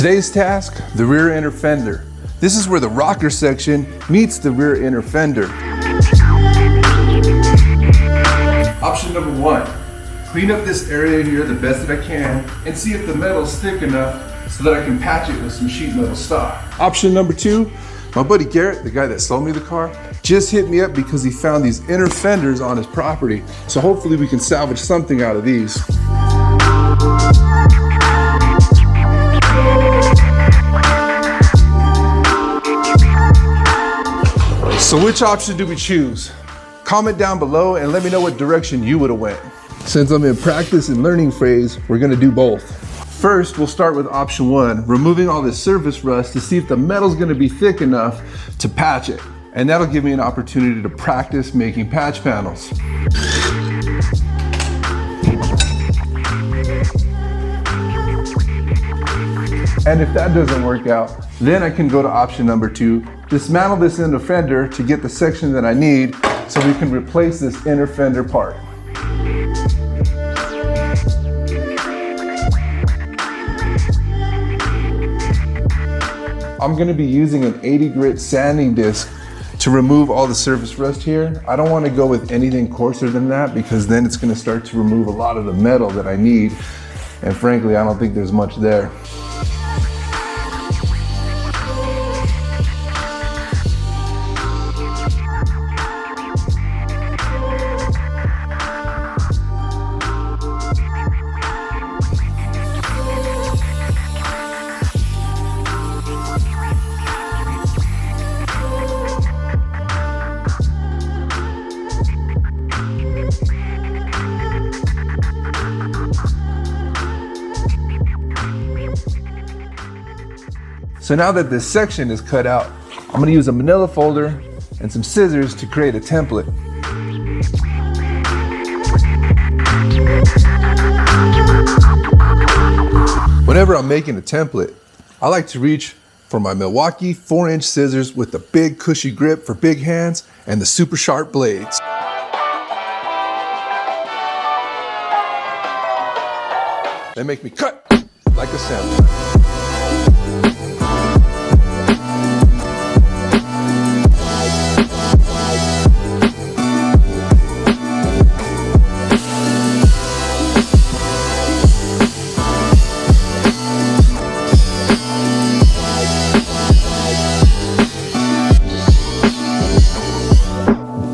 Today's task, the rear inner fender. This is where the rocker section meets the rear inner fender. Option number 1, clean up this area here the best that I can and see if the metal's thick enough so that I can patch it with some sheet metal stock. Option number 2, my buddy Garrett, the guy that sold me the car, just hit me up because he found these inner fenders on his property. So hopefully we can salvage something out of these. So which option do we choose? Comment down below and let me know what direction you would have went. Since I'm in practice and learning phase, we're gonna do both. First, we'll start with option 1, removing all this surface rust to see if the metal's gonna be thick enough to patch it. And that'll give me an opportunity to practice making patch panels. And if that doesn't work out, then I can go to option number 2, dismantle this inner fender to get the section that I need so we can replace this inner fender part. I'm gonna be using an 80 grit sanding disc to remove all the surface rust here. I don't wanna go with anything coarser than that because then it's gonna start to remove a lot of the metal that I need. And frankly, I don't think there's much there. So now that this section is cut out, I'm gonna use a manila folder and some scissors to create a template. Whenever I'm making a template, I like to reach for my Milwaukee 4-inch scissors with the big cushy grip for big hands and the super sharp blades. They make me cut like a samurai.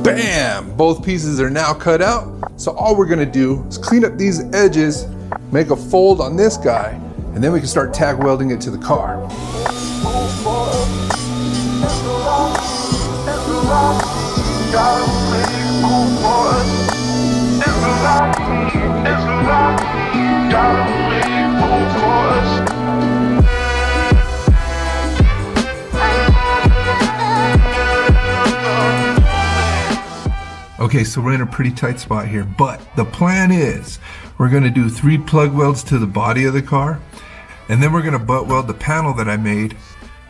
Bam! Both pieces are now cut out. So all we're gonna do is clean up these edges, make a fold on this guy, and then we can start tack welding it to the car. Okay, so we're in a pretty tight spot here, but the plan is we're gonna do 3 plug welds to the body of the car, and then we're gonna butt weld the panel that I made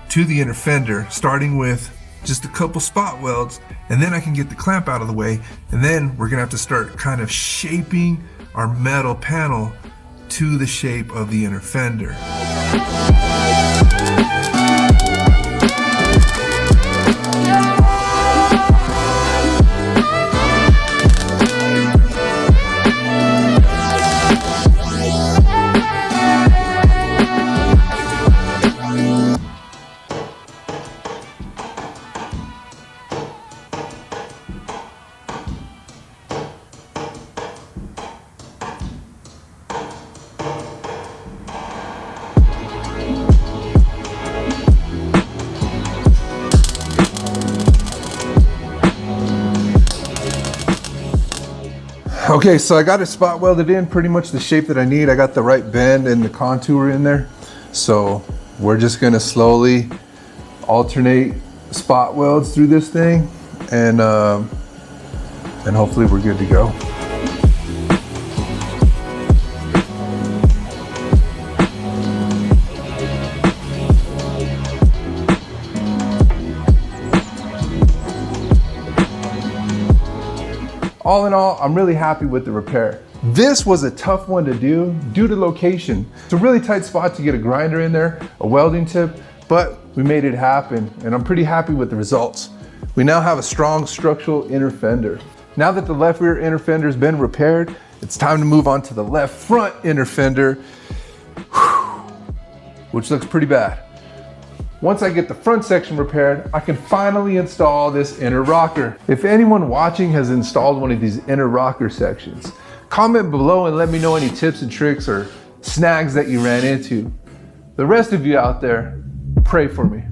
to the inner fender, starting with just a couple spot welds, and then I can get the clamp out of the way, and then we're gonna have to start kind of shaping our metal panel to the shape of the inner fender. Okay, so I got it spot welded in pretty much the shape that I need. I got the right bend and the contour in there. So we're just gonna slowly alternate spot welds through this thing, and hopefully we're good to go. All in all, I'm really happy with the repair. This was a tough one to do due to location. It's a really tight spot to get a grinder in there, a welding tip, but we made it happen and I'm pretty happy with the results. We now have a strong structural inner fender. Now that the left rear inner fender has been repaired, it's time to move on to the left front inner fender, which looks pretty bad. Once I get the front section repaired, I can finally install this inner rocker. If anyone watching has installed one of these inner rocker sections, comment below and let me know any tips and tricks or snags that you ran into. The rest of you out there, pray for me.